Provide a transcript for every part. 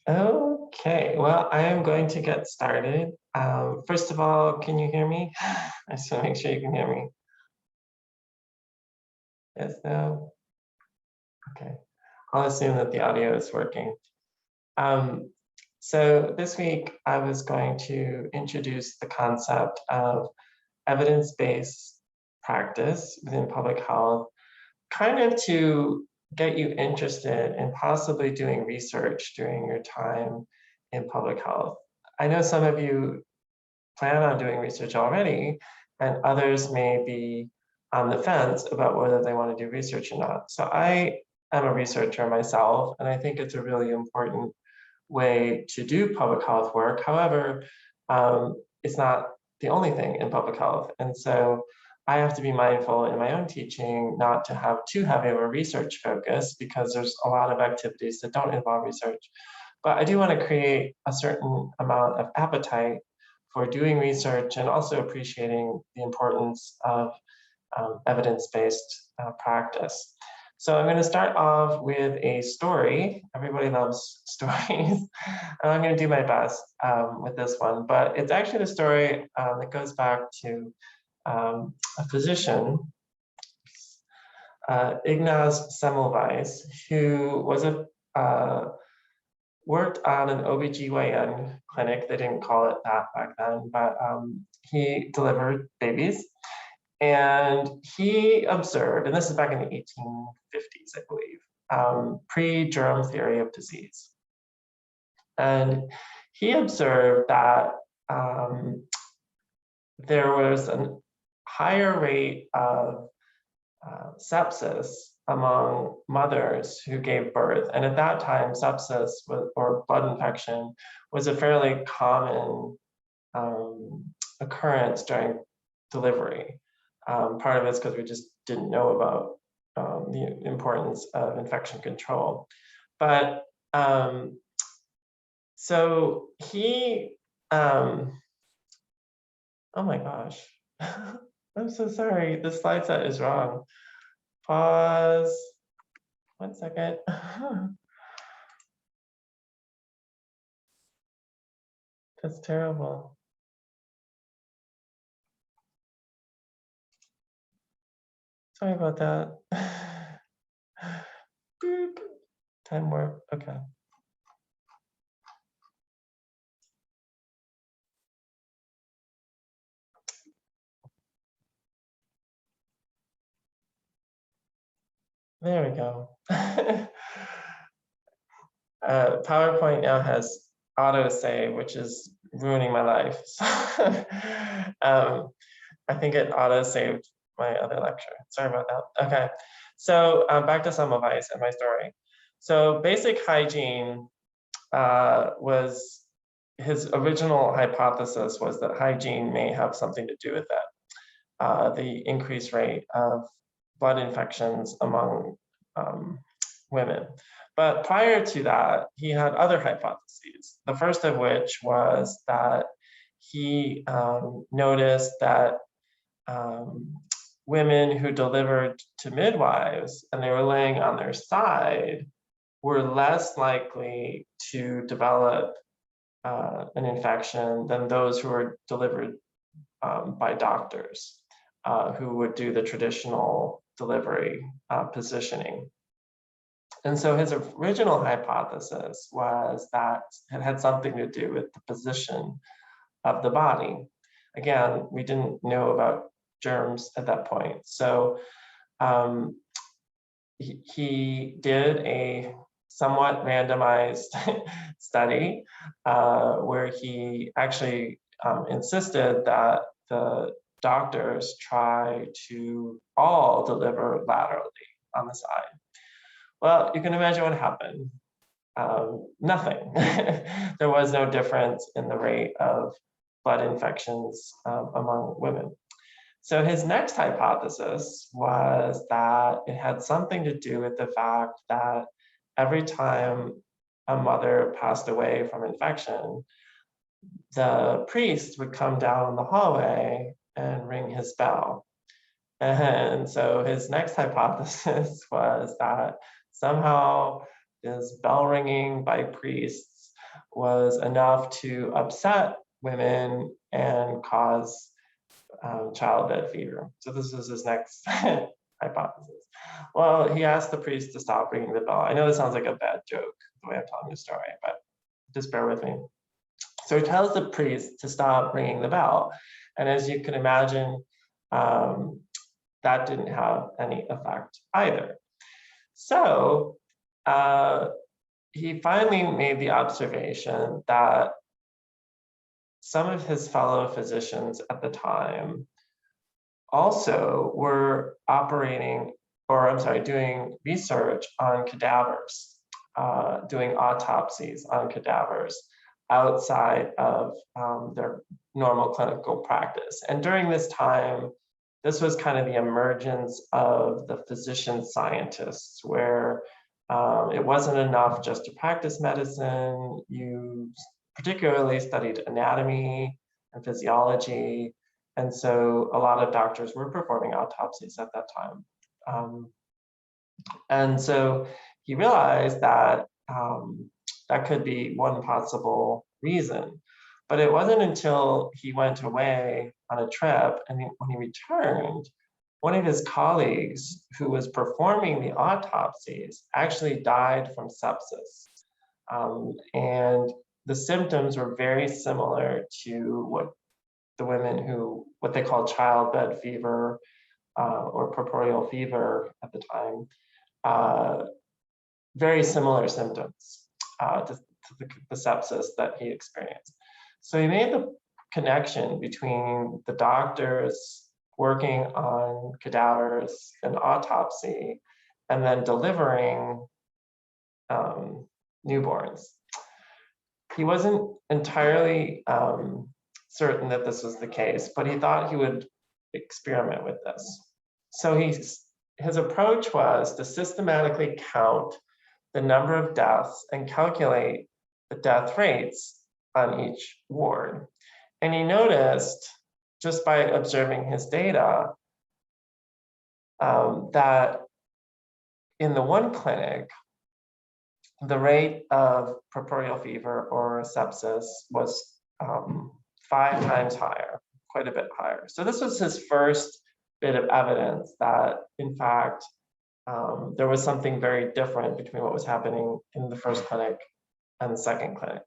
Okay, well, I am going to get started. First of all, can you hear me? I just want to make sure you can hear me. Yes, no? Okay. I'll assume that the audio is working. Um, so this week, I was going to introduce the concept of evidence-based practice within public health, kind of to get you interested in possibly doing research during your time in public health. I know some of you plan on doing research already, and others may be on the fence about whether they want to do research or not. So I am a researcher myself, and I think it's a really important way to do public health work. However, it's not the only thing in public health. And so I have to be mindful in my own teaching not to have too heavy of a research focus because there's a lot of activities that don't involve research. But I do want to create a certain amount of appetite for doing research and also appreciating the importance of evidence-based practice. So I'm going to start off with a story. Everybody loves stories. And I'm going to do my best with this one. But it's actually the story that goes back to a physician, Ignaz Semmelweis, who was worked on an OBGYN clinic. They didn't call it that back then, but he delivered babies. And he observed, and this is back in the 1850s, I believe, pre-germ theory of disease. And he observed that there was a higher rate of sepsis among mothers who gave birth. And at that time, sepsis or blood infection was a fairly common occurrence during delivery. Part of it's because we just didn't know about the importance of infection control. But so he, oh my gosh, I'm so sorry, the slide set is wrong. Pause, 1 second. That's terrible. Sorry about that. Boop. Time warp, okay. There we go. PowerPoint now has autosave, which is ruining my life. I think it auto-saved my other lecture. Sorry about that. Okay, so back to Semmelweis and my story. So basic hygiene was, his original hypothesis was that hygiene may have something to do with that, the increased rate of blood infections among women. But prior to that, he had other hypotheses. The first of which was that he noticed that women who delivered to midwives and they were laying on their side were less likely to develop an infection than those who were delivered by doctors who would do the traditional delivery positioning. And so his original hypothesis was that it had something to do with the position of the body. Again, we didn't know about germs at that point. So he did a somewhat randomized study where he actually insisted that the doctors try to all deliver laterally on the side. Well, you can imagine what happened. Nothing. There was no difference in the rate of blood infections among women. So his next hypothesis was that it had something to do with the fact that every time a mother passed away from infection, the priest would come down the hallway and ring his bell. And so his next hypothesis was that somehow this bell ringing by priests was enough to upset women and cause childbed fever. So this is his next hypothesis. Well, he asked the priest to stop ringing the bell. I know this sounds like a bad joke, the way I'm telling the story, but just bear with me. So he tells the priest to stop ringing the bell. And as you can imagine, that didn't have any effect either. So he finally made the observation that some of his fellow physicians at the time also were doing research on cadavers, doing autopsies on cadavers outside of their normal clinical practice. And during this time, this was kind of the emergence of the physician scientists, where it wasn't enough just to practice medicine. You particularly studied anatomy and physiology. And so a lot of doctors were performing autopsies at that time. And so he realized that that could be one possible reason. But it wasn't until he went away on a trip, and when he returned, one of his colleagues who was performing the autopsies actually died from sepsis. And the symptoms were very similar to what the women what they call childbed fever or puerperal fever at the time, very similar symptoms to the sepsis that he experienced. So he made the connection between the doctors working on cadavers and autopsy and then delivering newborns. He wasn't entirely certain that this was the case, but he thought he would experiment with this. So his approach was to systematically count the number of deaths and calculate the death rates on each ward. And he noticed, just by observing his data, that in the one clinic, the rate of puerperal fever or sepsis was 5 times higher, quite a bit higher. So this was his first bit of evidence that, in fact, there was something very different between what was happening in the first clinic and the second clinic.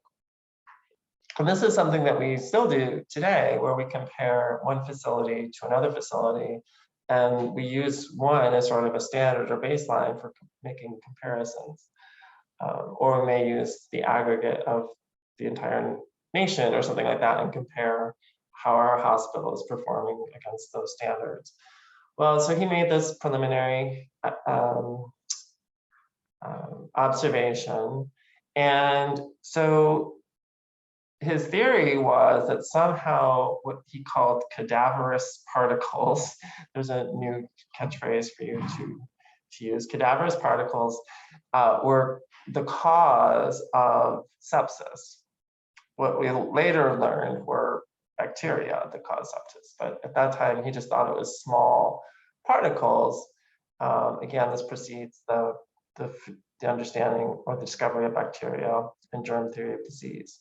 And this is something that we still do today, where we compare one facility to another facility, and we use one as sort of a standard or baseline for making comparisons. Or we may use the aggregate of the entire nation or something like that and compare how our hospital is performing against those standards. Well, so he made this preliminary observation. And so his theory was that somehow what he called cadaverous particles, there's a new catchphrase for you to use, cadaverous particles were the cause of sepsis. What we later learned were bacteria that cause sepsis, but at that time he just thought it was small particles. Again, this precedes the understanding or the discovery of bacteria and germ theory of disease.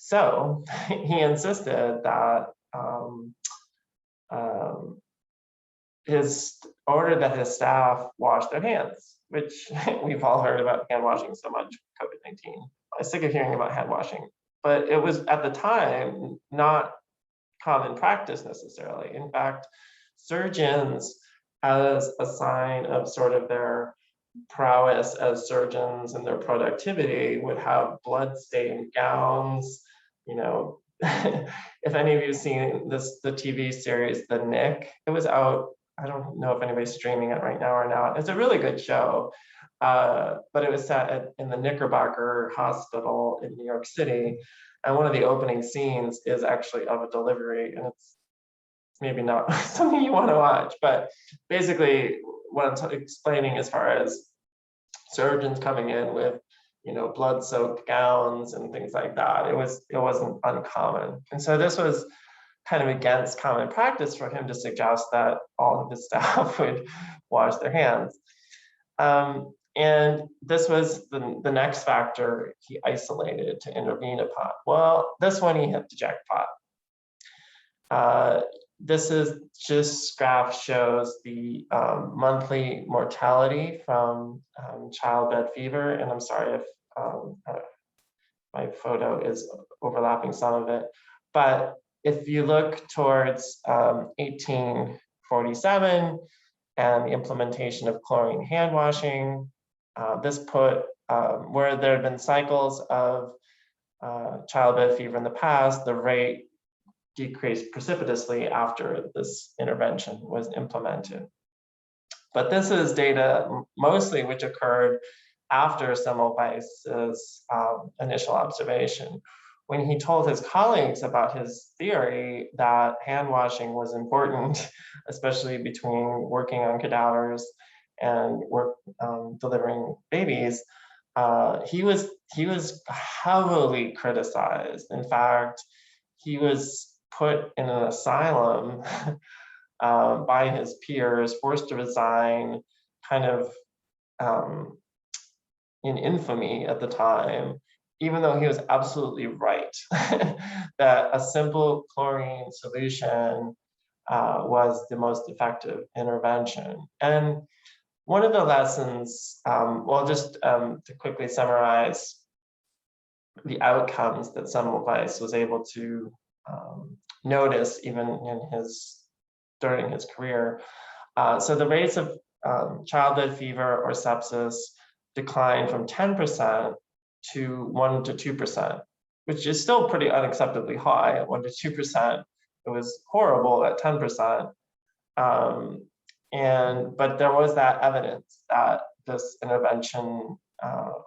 So he insisted that his staff wash their hands, which we've all heard about hand washing so much, COVID-19. I'm sick of hearing about hand washing, but it was at the time not common practice necessarily. In fact, surgeons, as a sign of sort of their prowess as surgeons and their productivity, would have blood-stained gowns. You know, if any of you have seen the TV series The Nick, it was out. I don't know if anybody's streaming it right now or not. It's a really good show, but it was set in the Knickerbocker Hospital in New York City, and one of the opening scenes is actually of a delivery, and it's maybe not something you want to watch, but basically what I'm explaining as far as surgeons coming in with, you know, blood-soaked gowns and things like that, it wasn't uncommon. And so this was kind of against common practice for him to suggest that all of his staff would wash their hands. And this was the next factor he isolated to intervene upon. Well, this one he hit the jackpot. This graph shows the monthly mortality from childbed fever. And I'm sorry if my photo is overlapping some of it. But if you look towards 1847 and the implementation of chlorine hand washing, this put where there had been cycles of childbed fever in the past, the rate decreased precipitously after this intervention was implemented. But this is data mostly which occurred after Semmelweis's initial observation. When he told his colleagues about his theory that hand washing was important, especially between working on cadavers and delivering babies, he was heavily criticized. In fact, he was put in an asylum by his peers, forced to resign, kind of in infamy at the time, even though he was absolutely right that a simple chlorine solution was the most effective intervention. And one of the lessons, well, just to quickly summarize the outcomes that Semmelweis was able to notice even during his career. So the rates of childbed fever or sepsis declined from 10% to 1 to 2%, which is still pretty unacceptably high at 1 to 2%. It was horrible at 10%. But there was that evidence that this intervention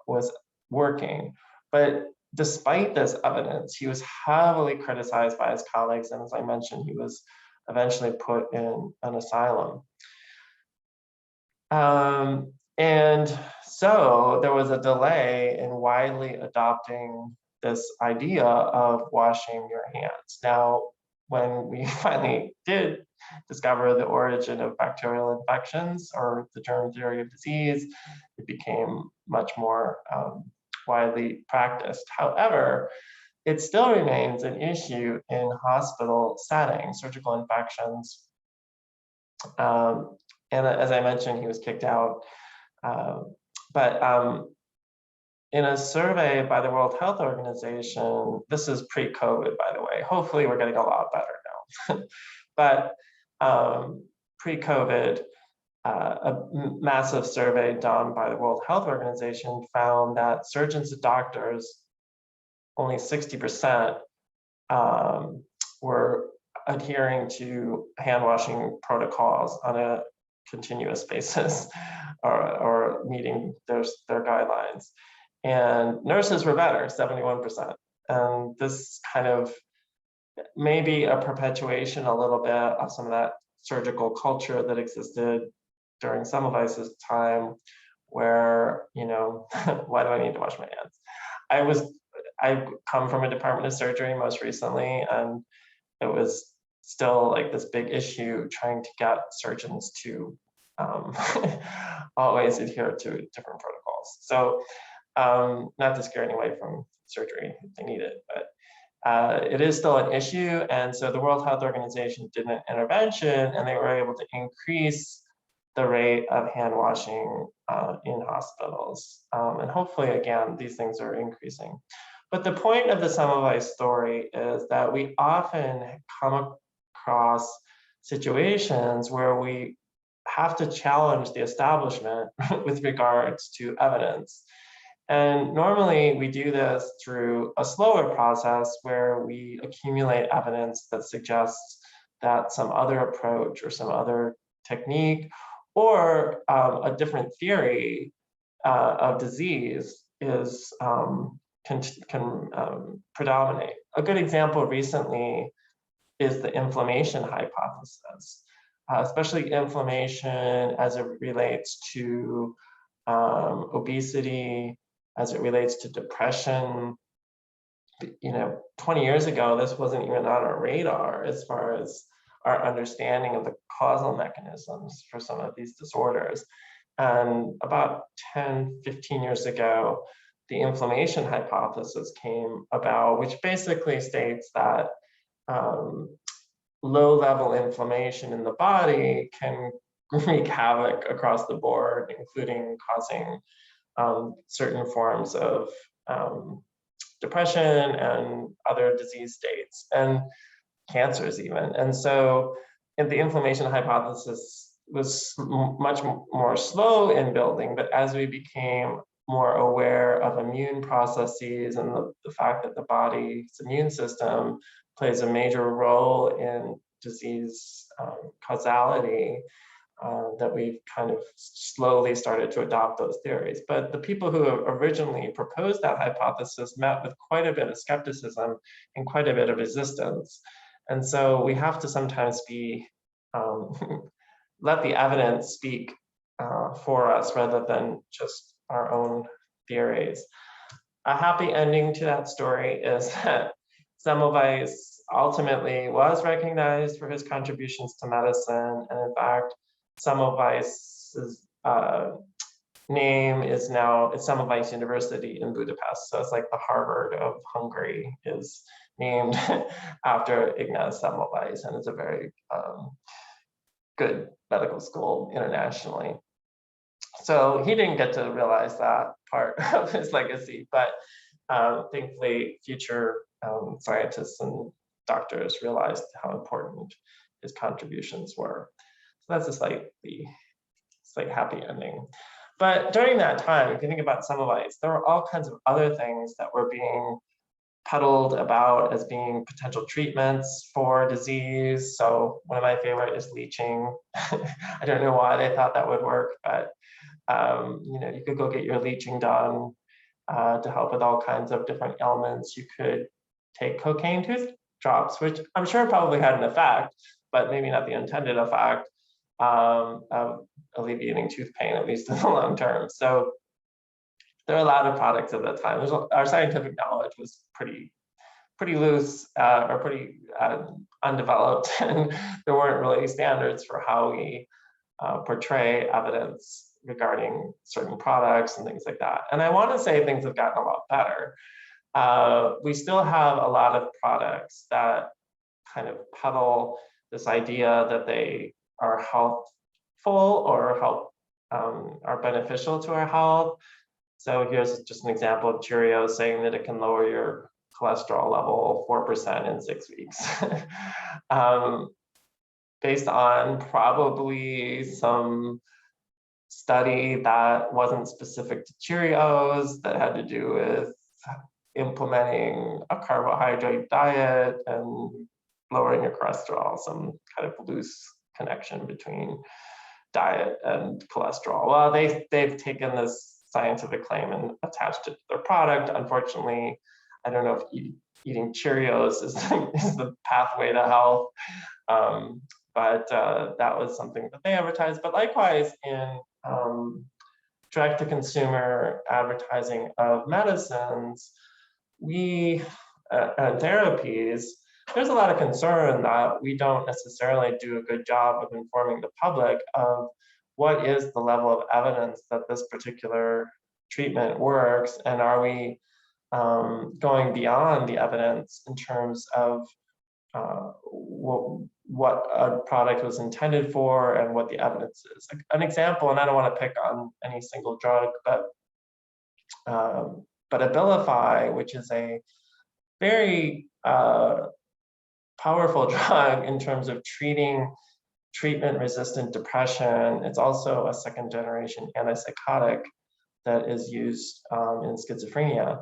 was working. But despite this evidence, he was heavily criticized by his colleagues. And as I mentioned, he was eventually put in an asylum. And so there was a delay in widely adopting this idea of washing your hands. Now, when we finally did discover the origin of bacterial infections or the germ theory of disease, it became much more widely practiced. However, it still remains an issue in hospital settings, surgical infections. And as I mentioned, he was kicked out. But in a survey by the World Health Organization, this is pre-COVID, by the way. Hopefully we're getting a lot better now. But pre-COVID, a massive survey done by the World Health Organization found that surgeons and doctors, only 60% were adhering to hand washing protocols on a continuous basis or meeting their guidelines. And nurses were better, 71%. And this kind of maybe a perpetuation a little bit of some of that surgical culture that existed during Semmelweis's time, where, you know, why do I need to wash my hands? I come from a department of surgery most recently, and it was still like this big issue trying to get surgeons to always adhere to different protocols. So not to scare anyone away from surgery if they need it, but it is still an issue. And so the World Health Organization did an intervention, and they were able to increase the rate of hand washing in hospitals. And hopefully, again, these things are increasing. But the point of the Semmelweis story is that we often come across situations where we have to challenge the establishment with regards to evidence. And normally we do this through a slower process where we accumulate evidence that suggests that some other approach or some other technique or a different theory of disease is can predominate. A good example recently is the inflammation hypothesis, especially inflammation as it relates to obesity, as it relates to depression. You know, 20 years ago, this wasn't even on our radar as far as our understanding of the causal mechanisms for some of these disorders. And about 10, 15 years ago, the inflammation hypothesis came about, which basically states that low-level inflammation in the body can wreak havoc across the board, including causing certain forms of depression and other disease states, and cancers even. And so the inflammation hypothesis was much more slow in building, but as we became more aware of immune processes and the fact that the body's immune system plays a major role in disease causality, that we've kind of slowly started to adopt those theories. But the people who originally proposed that hypothesis met with quite a bit of skepticism and quite a bit of resistance. And so we have to sometimes be, let the evidence speak for us rather than just our own theories. A happy ending to that story is that Semmelweis ultimately was recognized for his contributions to medicine, and in fact, Semmelweis's name is now, it's Semmelweis University in Budapest. So it's like the Harvard of Hungary is named after Ignaz Semmelweis, and it's a very good medical school internationally. So he didn't get to realize that part of his legacy, but thankfully future scientists and doctors realized how important his contributions were. So that's a slightly happy ending. But during that time, if you think about Semmelweis, there were all kinds of other things that were being peddled about as being potential treatments for disease. So one of my favorite is leaching. I don't know why they thought that would work, but you know, you could go get your leaching done to help with all kinds of different ailments. You could take cocaine tooth drops, which I'm sure probably had an effect, but maybe not the intended effect of alleviating tooth pain, at least in the long term. So there are a lot of products at that time. Our scientific knowledge was pretty loose or pretty undeveloped, and there weren't really standards for how we portray evidence regarding certain products and things like that. And I want to say things have gotten a lot better. We still have a lot of products that kind of peddle this idea that they are healthful or are beneficial to our health. So here's just an example of Cheerios saying that it can lower your cholesterol level 4% in 6 weeks. Based on probably some study that wasn't specific to Cheerios, that had to do with implementing a carbohydrate diet and lowering your cholesterol, some kind of loose connection between diet and cholesterol. Well, they've taken this scientific claim and attached it to their product. Unfortunately, I don't know if eating Cheerios is the pathway to health, but that was something that they advertised. But likewise, in direct-to-consumer advertising of medicines, and therapies, there's a lot of concern that we don't necessarily do a good job of informing the public of what is the level of evidence that this particular treatment works, and are we going beyond the evidence in terms of what a product was intended for and what the evidence is. An example, and I don't want to pick on any single drug, but Abilify, which is a very powerful drug in terms of treating treatment-resistant depression. It's also a second-generation antipsychotic that is used in schizophrenia.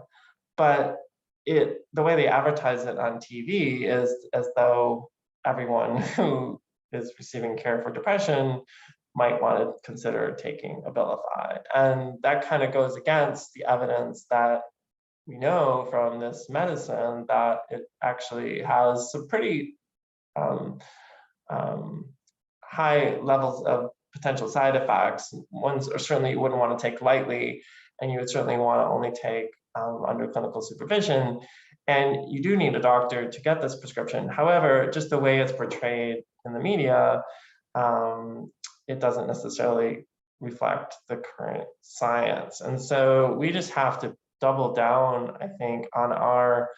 But the way they advertise it on TV is as though everyone who is receiving care for depression might want to consider taking Abilify. And that kind of goes against the evidence that we know from this medicine that it actually has some pretty high levels of potential side effects. Ones certainly you wouldn't want to take lightly, and you would certainly want to only take under clinical supervision. And you do need a doctor to get this prescription. However, just the way it's portrayed in the media, it doesn't necessarily reflect the current science. And so we just have to double down, I think, on our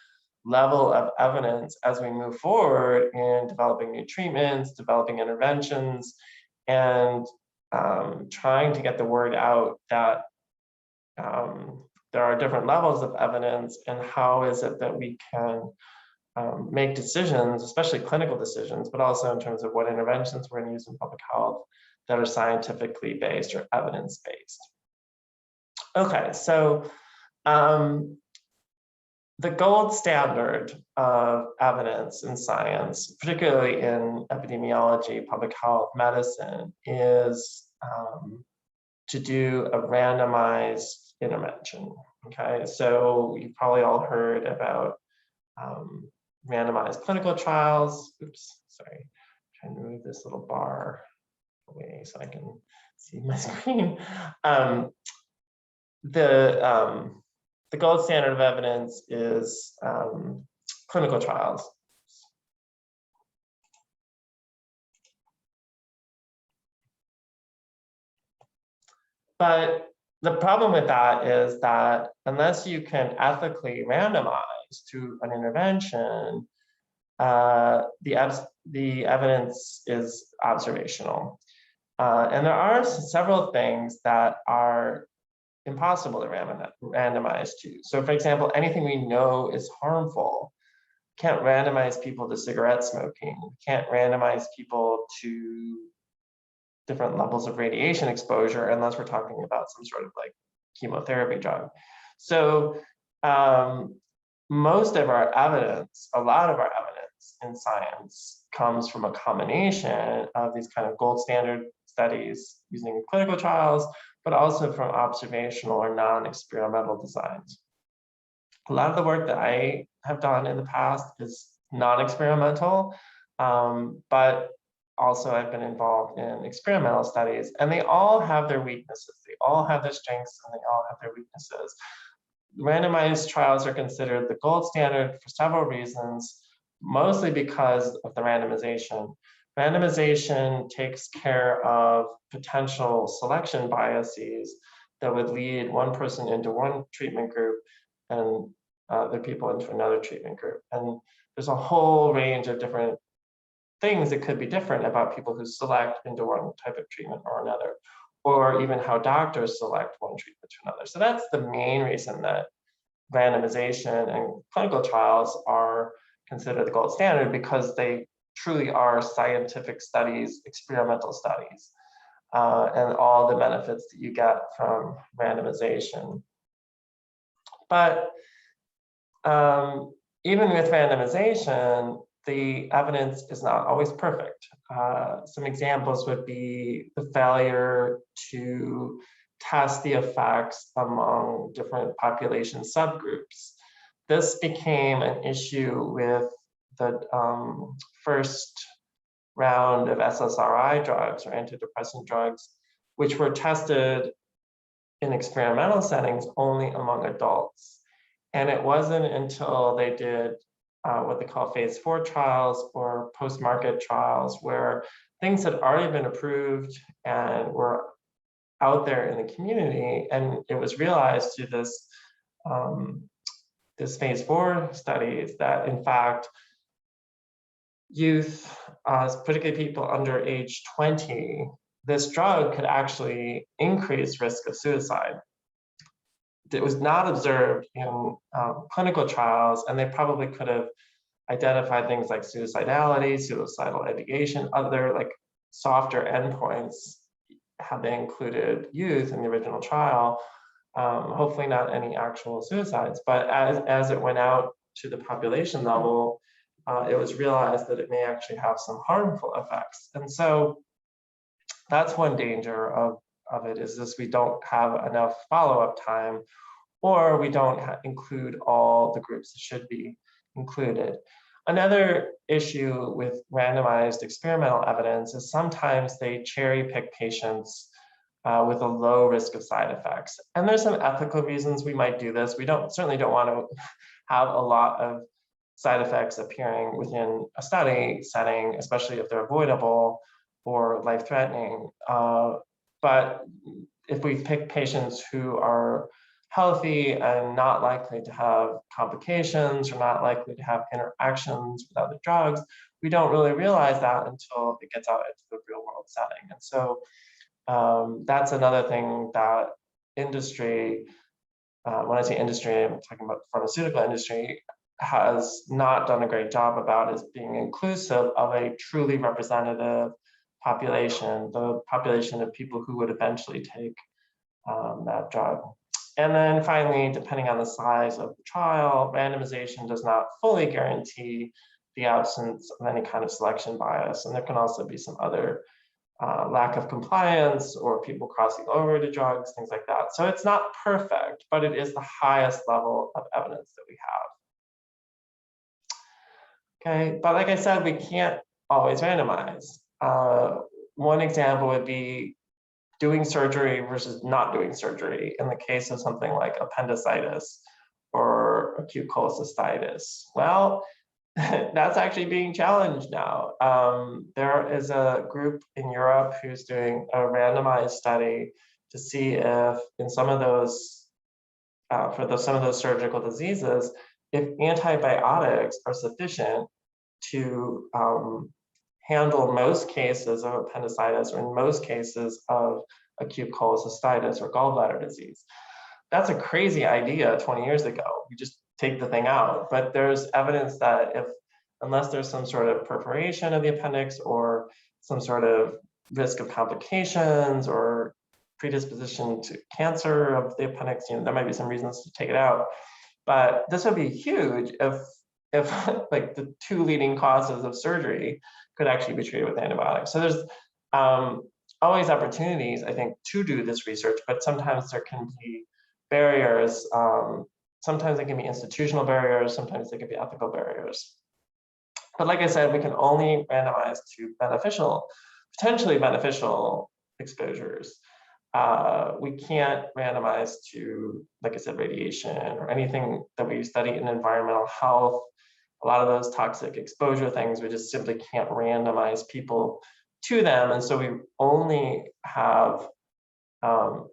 level of evidence as we move forward in developing new treatments, developing interventions, and trying to get the word out that there are different levels of evidence, and how is it that we can make decisions, especially clinical decisions, but also in terms of what interventions we're going to use in public health that are scientifically based or evidence-based. Okay, so the gold standard of evidence in science, particularly in epidemiology, public health, medicine, is to do a randomized intervention. Okay, so you've probably all heard about randomized clinical trials. Oops, sorry, I'm trying to move this little bar away so I can see my screen. The gold standard of evidence is clinical trials. But the problem with that is that unless you can ethically randomize to an intervention, the evidence is observational. And there are several things that are impossible to randomize to. So for example, anything we know is harmful, can't randomize people to cigarette smoking, can't randomize people to different levels of radiation exposure unless we're talking about some sort of like chemotherapy drug. So most of our evidence, a lot of our evidence in science comes from a combination of these kind of gold standard studies using clinical trials, but also from observational or non-experimental designs. A lot of the work that I have done in the past is non-experimental, but also I've been involved in experimental studies, and they all have their weaknesses. They all have their strengths and they all have their weaknesses. Randomized trials are considered the gold standard for several reasons, mostly because of the randomization. Randomization takes care of potential selection biases that would lead one person into one treatment group and other people into another treatment group. And there's a whole range of different things that could be different about people who select into one type of treatment or another, or even how doctors select one treatment to another. So that's the main reason that randomization and clinical trials are considered the gold standard, because they truly are scientific studies, experimental studies, and all the benefits that you get from randomization. But even with randomization, the evidence is not always perfect. Some examples would be the failure to test the effects among different population subgroups. This became an issue with the first round of SSRI drugs or antidepressant drugs, which were tested in experimental settings only among adults. And it wasn't until they did what they call phase 4 trials or post-market trials, where things had already been approved and were out there in the community, and it was realized through this this phase 4 studies that in fact youth, particularly people under age 20, this drug could actually increase risk of suicide. It was not observed in clinical trials, and they probably could have identified things like suicidality, suicidal ideation, other like softer endpoints had they included youth in the original trial. Hopefully not any actual suicides, but as it went out to the population level, it was realized that it may actually have some harmful effects. And so that's one danger of it, is this: we don't have enough follow-up time, or we don't include all the groups that should be included. Another issue with randomized experimental evidence is sometimes they cherry pick patients with a low risk of side effects. And there's some ethical reasons we might do this. We certainly don't want to have a lot of side effects appearing within a study setting, especially if they're avoidable or life-threatening. But if we pick patients who are healthy and not likely to have complications or not likely to have interactions with other drugs, we don't really realize that until it gets out into the real world setting. And so that's another thing that industry, when I say industry, I'm talking about the pharmaceutical industry, has not done a great job about, is being inclusive of a truly representative population, the population of people who would eventually take that drug. And then finally, depending on the size of the trial, randomization does not fully guarantee the absence of any kind of selection bias. And there can also be some other lack of compliance or people crossing over to drugs, things like that. So it's not perfect, but it is the highest level of evidence that we have. Okay, but like I said, we can't always randomize. One example would be doing surgery versus not doing surgery in the case of something like appendicitis or acute cholecystitis. Well, that's actually being challenged now. There is a group in Europe who's doing a randomized study to see if in some of those, some of those surgical diseases, if antibiotics are sufficient to handle most cases of appendicitis or in most cases of acute cholecystitis or gallbladder disease. That's a crazy idea 20 years ago. You just take the thing out. But there's evidence that unless there's some sort of perforation of the appendix or some sort of risk of complications or predisposition to cancer of the appendix, there might be some reasons to take it out. But this would be huge if like the two leading causes of surgery could actually be treated with antibiotics. So there's always opportunities, I think, to do this research, but sometimes there can be barriers. Sometimes they can be institutional barriers, sometimes they can be ethical barriers. But like I said, we can only randomize to potentially beneficial exposures. We can't randomize to, like I said, radiation or anything that we study in environmental health. A lot of those toxic exposure things, we just simply can't randomize people to them. And so we only have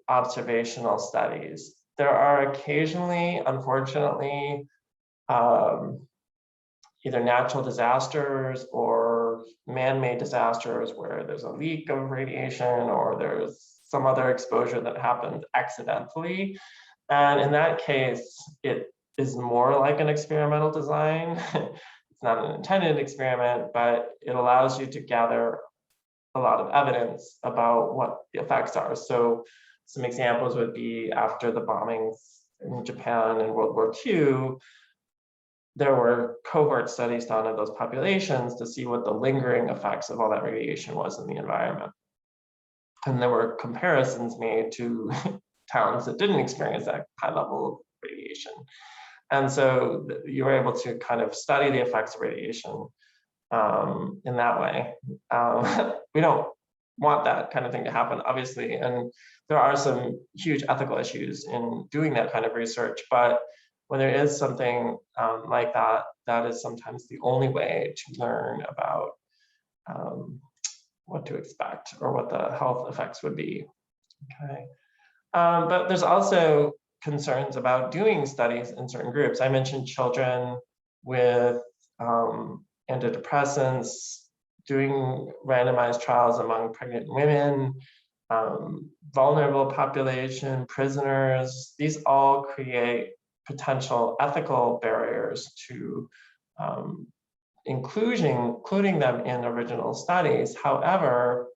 observational studies. There are occasionally, unfortunately, either natural disasters or man-made disasters where there's a leak of radiation or there's some other exposure that happens accidentally. And in that case, it is more like an experimental design. It's not an intended experiment, but it allows you to gather a lot of evidence about what the effects are. So some examples would be after the bombings in Japan in World War II, there were cohort studies done of those populations to see what the lingering effects of all that radiation was in the environment. And there were comparisons made to towns that didn't experience that high level of radiation. And so you were able to kind of study the effects of radiation in that way. We don't want that kind of thing to happen, obviously, and there are some huge ethical issues in doing that kind of research, but when there is something like that, that is sometimes the only way to learn about what to expect or what the health effects would be. Okay, but there's also concerns about doing studies in certain groups. I mentioned children with antidepressants, doing randomized trials among pregnant women, vulnerable population, prisoners. These all create potential ethical barriers to including them in original studies. However,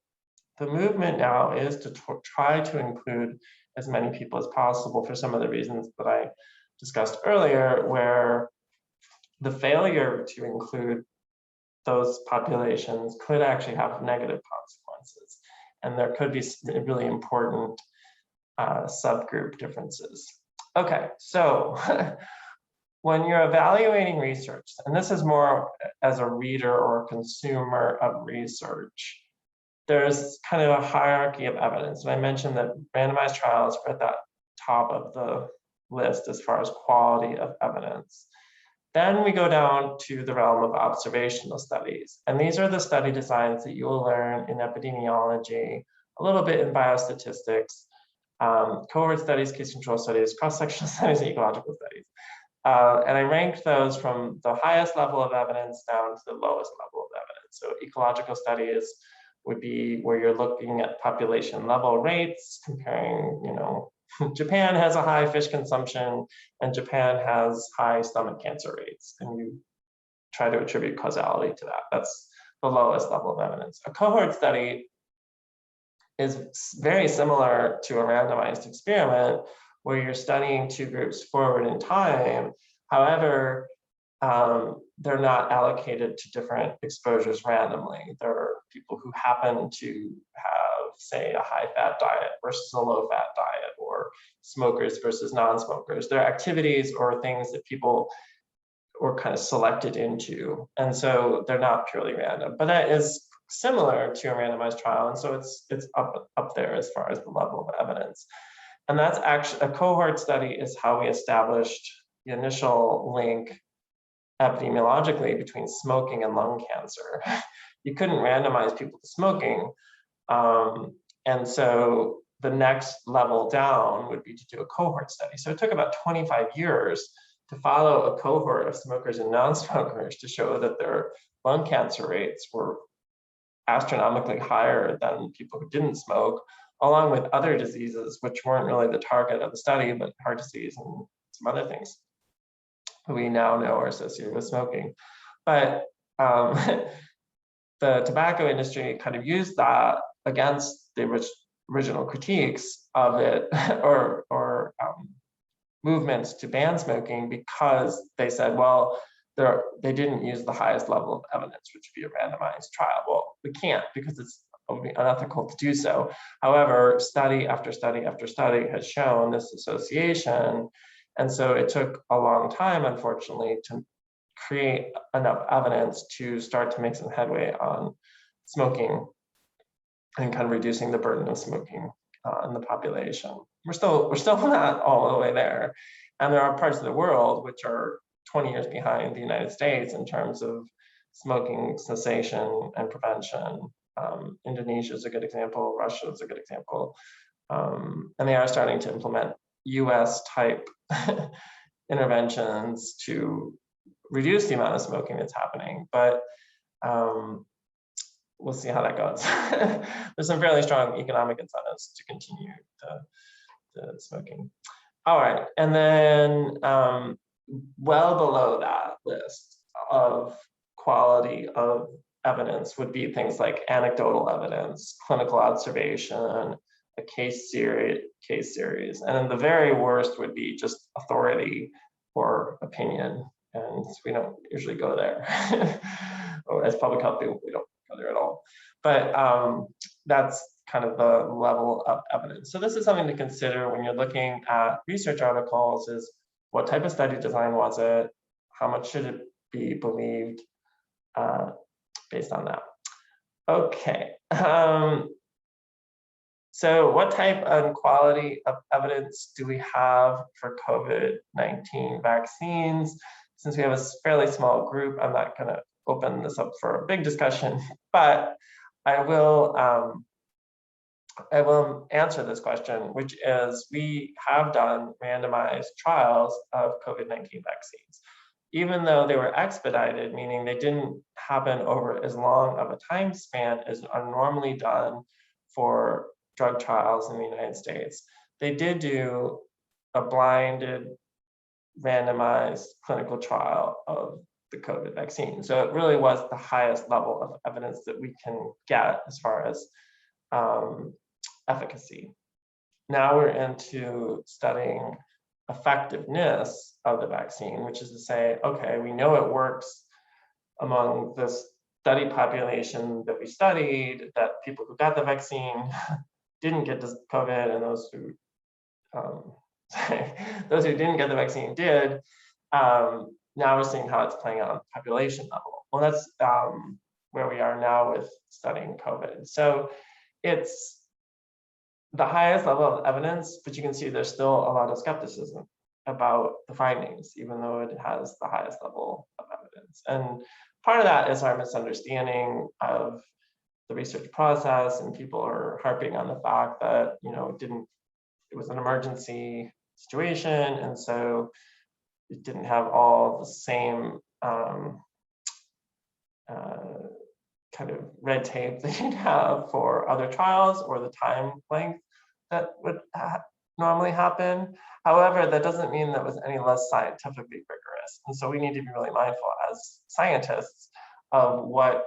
the movement now is to try to include as many people as possible for some of the reasons that I discussed earlier, where the failure to include those populations could actually have negative consequences. And there could be really important subgroup differences. Okay, so when you're evaluating research, and this is more as a reader or consumer of research, there's kind of a hierarchy of evidence. And I mentioned that randomized trials are at that top of the list as far as quality of evidence. Then we go down to the realm of observational studies. And these are the study designs that you will learn in epidemiology a little bit in biostatistics, cohort studies, case control studies, cross-sectional studies, and ecological studies. And I ranked those from the highest level of evidence down to the lowest level of evidence. So ecological studies would be where you're looking at population level rates, comparing, Japan has a high fish consumption and Japan has high stomach cancer rates, and you try to attribute causality to that. That's the lowest level of evidence. A cohort study is very similar to a randomized experiment where you're studying two groups forward in time. However, they're not allocated to different exposures randomly. There are people who happen to have, say, a high-fat diet versus a low-fat diet, or smokers versus non-smokers. There are activities or things that people were kind of selected into, and so they're not purely random. But that is similar to a randomized trial, and so it's up there as far as the level of evidence. And that's actually, a cohort study is how we established the initial link epidemiologically between smoking and lung cancer. You couldn't randomize people to smoking. And so the next level down would be to do a cohort study. So it took about 25 years to follow a cohort of smokers and non-smokers to show that their lung cancer rates were astronomically higher than people who didn't smoke, along with other diseases which weren't really the target of the study, but heart disease and some other things we now know are associated with smoking. But the tobacco industry kind of used that against the original critiques of it, or movements to ban smoking, because they said, well, they didn't use the highest level of evidence, which would be a randomized trial. Well, we can't, because it would be unethical to do so. However, study after study after study has shown this association. And so it took a long time, unfortunately, to create enough evidence to start to make some headway on smoking and kind of reducing the burden of smoking in the population. We're still not all the way there. And there are parts of the world which are 20 years behind the United States in terms of smoking cessation and prevention. Indonesia is a good example, Russia is a good example. And they are starting to implement US type interventions to reduce the amount of smoking that's happening. But we'll see how that goes. There's some fairly strong economic incentives to continue the smoking. All right, and then well below that list of quality of evidence would be things like anecdotal evidence, clinical observation, a case series, and then the very worst would be just authority or opinion, and we don't usually go there. Or as public health people, we don't go there at all. But that's kind of the level of evidence. So this is something to consider when you're looking at research articles: is what type of study design was it? How much should it be believed based on that? Okay. So what type and quality of evidence do we have for COVID-19 vaccines? Since we have a fairly small group, I'm not going to open this up for a big discussion, but I will answer this question, which is, we have done randomized trials of COVID-19 vaccines. Even though they were expedited, meaning they didn't happen over as long of a time span as are normally done for drug trials in the United States, they did do a blinded, randomized clinical trial of the COVID vaccine. So it really was the highest level of evidence that we can get as far as efficacy. Now we're into studying effectiveness of the vaccine, which is to say, okay, we know it works among this study population that we studied, that people who got the vaccine didn't get COVID, and those who didn't get the vaccine did. Now we're seeing how it's playing out on the population level. Well, that's where we are now with studying COVID. So it's the highest level of evidence, but you can see there's still a lot of skepticism about the findings, even though it has the highest level of evidence. And part of that is our misunderstanding of the research process, and people are harping on the fact that, it was an emergency situation, and so it didn't have all the same kind of red tape that you'd have for other trials, or the time length that would normally happen. However, that doesn't mean that it was any less scientifically rigorous. And so we need to be really mindful as scientists of what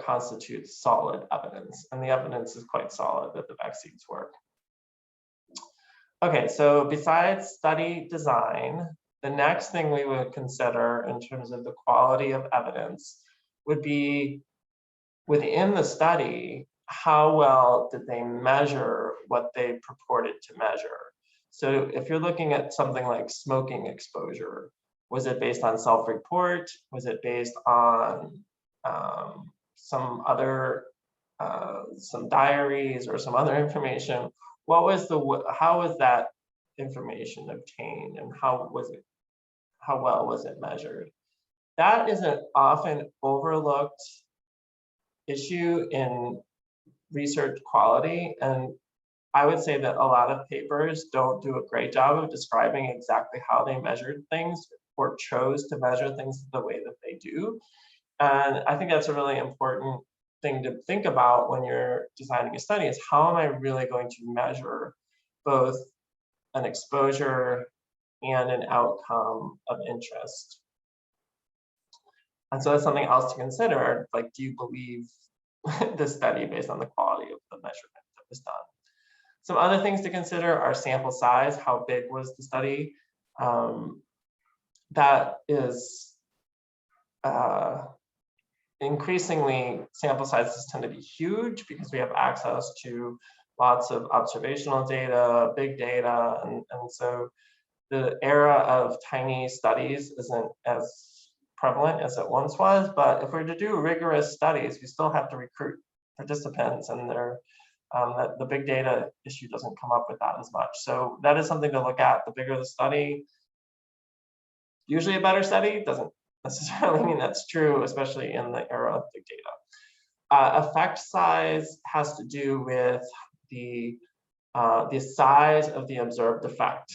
constitutes solid evidence. And the evidence is quite solid that the vaccines work. Okay, so besides study design, the next thing we would consider in terms of the quality of evidence would be, within the study, how well did they measure what they purported to measure? So if you're looking at something like smoking exposure, was it based on self-report? Was it based on some diaries or some other information? How was that information obtained, and how well was it measured? That is an often overlooked issue in research quality, and I would say that a lot of papers don't do a great job of describing exactly how they measured things or chose to measure things the way that they do. And I think that's a really important thing to think about when you're designing a study, is how am I really going to measure both an exposure and an outcome of interest? And so that's something else to consider. Like, do you believe the study based on the quality of the measurement that was done? Some other things to consider are sample size. How big was the study? That is increasingly, sample sizes tend to be huge because we have access to lots of observational data, big data, and so the era of tiny studies isn't as prevalent as it once was. But if we're to do rigorous studies, we still have to recruit participants, and the big data issue doesn't come up with that as much. So that is something to look at. The bigger the study, usually a better study. Doesn't necessarily mean that's true, especially in the era of big data. Effect size has to do with the size of the observed effect.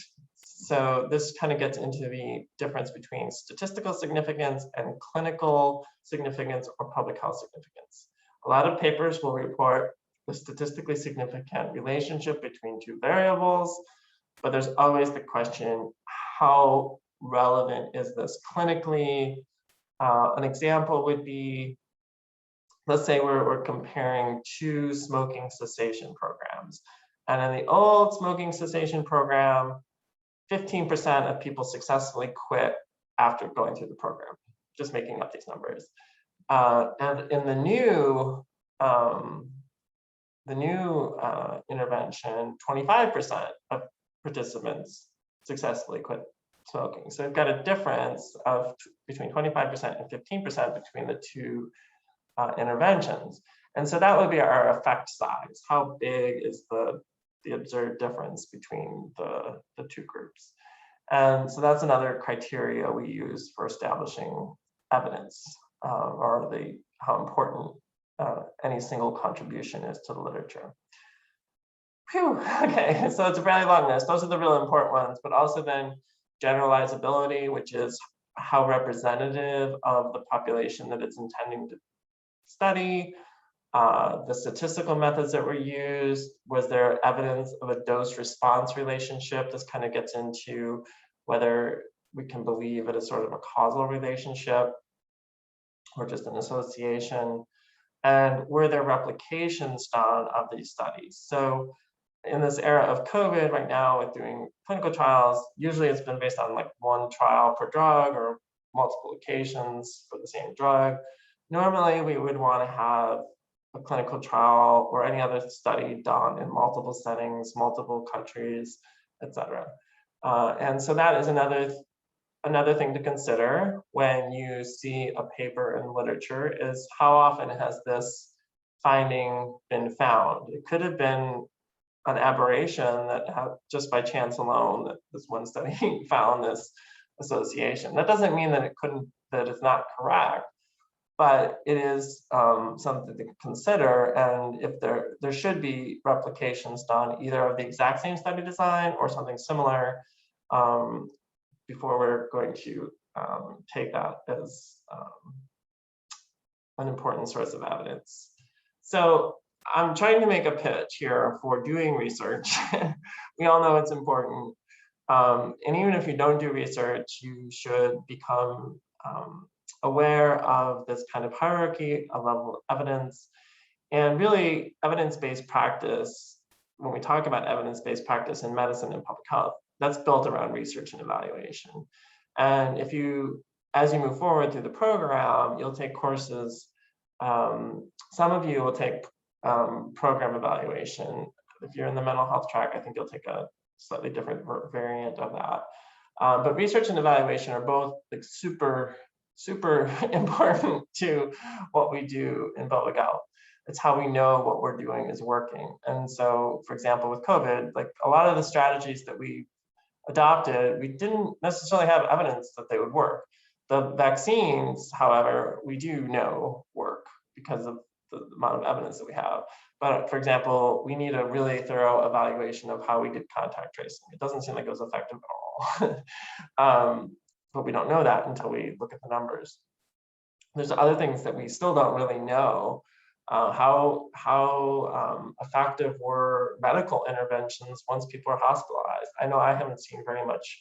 So this kind of gets into the difference between statistical significance and clinical significance or public health significance. A lot of papers will report a statistically significant relationship between two variables, but there's always the question, how relevant is this clinically? An example would be, let's say we're comparing two smoking cessation programs. And in the old smoking cessation program, 15% of people successfully quit after going through the program, just making up these numbers. And in the new intervention, 25% of participants successfully quit smoking. So we've got a difference of between 25% and 15% between the two interventions. And so that would be our effect size. How big is the observed difference between the two groups? And so that's another criteria we use for establishing evidence, or how important any single contribution is to the literature. Phew, okay, so it's a really long list. Those are the real important ones, but also then generalizability, which is how representative of the population that it's intending to study. The statistical methods that were used, was there evidence of a dose-response relationship? This kind of gets into whether we can believe it is sort of a causal relationship or just an association. And were there replications done of these studies? So in this era of COVID right now, with doing clinical trials, usually it's been based on like one trial per drug or multiple occasions for the same drug. Normally, we would want to have a clinical trial or any other study done in multiple settings, multiple countries, etc. And so that is another thing to consider when you see a paper in literature, is how often has this finding been found? It could have been an aberration that just by chance alone that this one study found this association. That doesn't mean that it's not correct, but it is something to consider. And if there should be replications done either of the exact same study design or something similar before we're going to take that as an important source of evidence. So I'm trying to make a pitch here for doing research. We all know it's important. And even if you don't do research, you should become aware of this kind of hierarchy, a level of evidence, and really evidence-based practice. When we talk about evidence-based practice in medicine and public health, that's built around research and evaluation. And if you, as you move forward through the program, you'll take courses. Some of you will take program evaluation. If you're in the mental health track, I think you'll take a slightly different variant of that. But research and evaluation are both like super important to what we do in public health. It's how we know what we're doing is working. And so, for example, with COVID, like a lot of the strategies that we adopted, we didn't necessarily have evidence that they would work. The vaccines, however, we do know work because of the amount of evidence that we have. But for example, we need a really thorough evaluation of how we did contact tracing. It doesn't seem like it was effective at all. But we don't know that until we look at the numbers. There's other things that we still don't really know. How effective were medical interventions once people are hospitalized? I know I haven't seen very much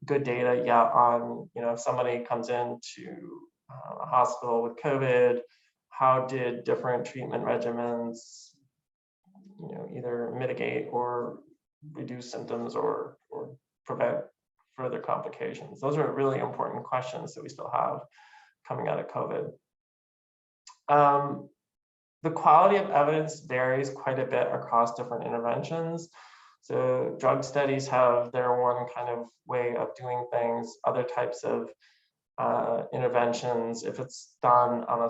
good data yet on, if somebody comes into a hospital with COVID, how did different treatment regimens, either mitigate or reduce symptoms or prevent further complications? Those are really important questions that we still have coming out of COVID. The quality of evidence varies quite a bit across different interventions. So drug studies have their one kind of way of doing things. Other types of interventions, if it's done on a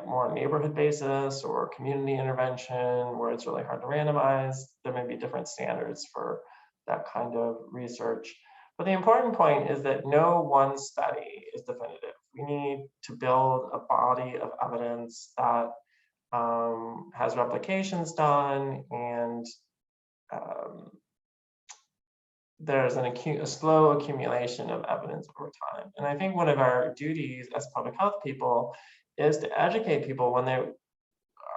more neighborhood basis or community intervention where it's really hard to randomize, there may be different standards for that kind of research. But the important point is that no one study is definitive. We need to build a body of evidence that has replications done, and there's a slow accumulation of evidence over time. And I think one of our duties as public health people is to educate people when they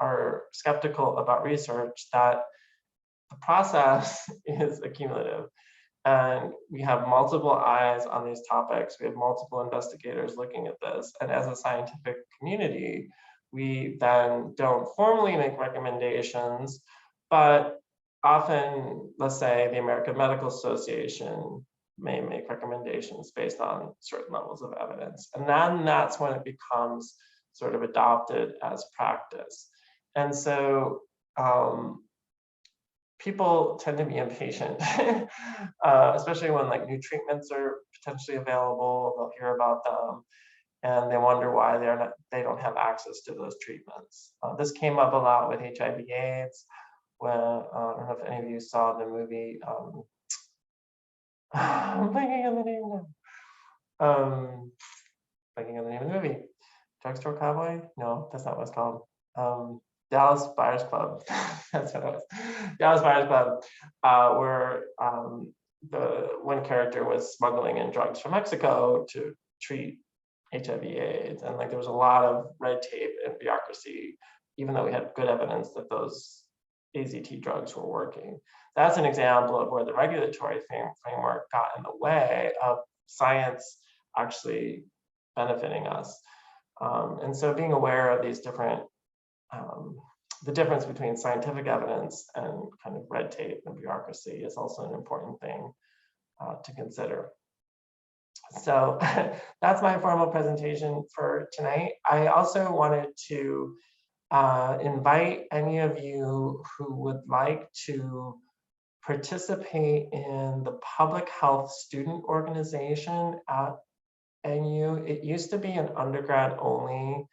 are skeptical about research that the process is accumulative. And we have multiple eyes on these topics. We have multiple investigators looking at this. And as a scientific community, we then don't formally make recommendations, but often, let's say the American Medical Association may make recommendations based on certain levels of evidence. And then that's when it becomes sort of adopted as practice. And so people tend to be impatient, especially when new treatments are potentially available. They'll hear about them, and they wonder why they don't have access to those treatments. This came up a lot with HIV/AIDS. When I don't know if any of you saw the movie. I'm blanking on the name now. Blanking on the name of the movie. Drugstore Cowboy? No, that's not what it's called. Dallas Buyers Club. That's what it was. Dallas Buyers Club, where the one character was smuggling in drugs from Mexico to treat HIV/AIDS, and there was a lot of red tape and bureaucracy, even though we had good evidence that those AZT drugs were working. That's an example of where the regulatory framework got in the way of science actually benefiting us. And so being aware of these different, the difference between scientific evidence and kind of red tape and bureaucracy is also an important thing to consider. So that's my formal presentation for tonight. I also wanted to invite any of you who would like to participate in the public health student organization at NU. It used to be an undergrad only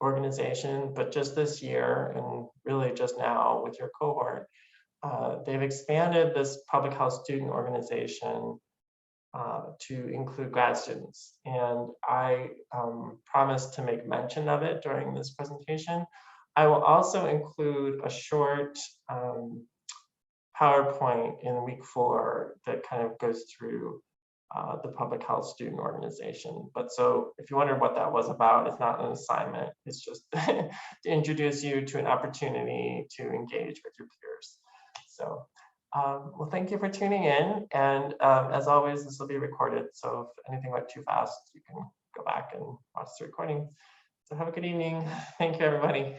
organization, but just this year and really just now with your cohort, they've expanded this public health student organization to include grad students. And I promised to make mention of it during this presentation. I will also include a short PowerPoint in week 4 that kind of goes through the public health student organization. But so if you wonder what that was about, it's not an assignment. It's just to introduce you to an opportunity to engage with your peers. So, well, thank you for tuning in. And as always, this will be recorded. So if anything went too fast, you can go back and watch the recording. So have a good evening. Thank you, everybody.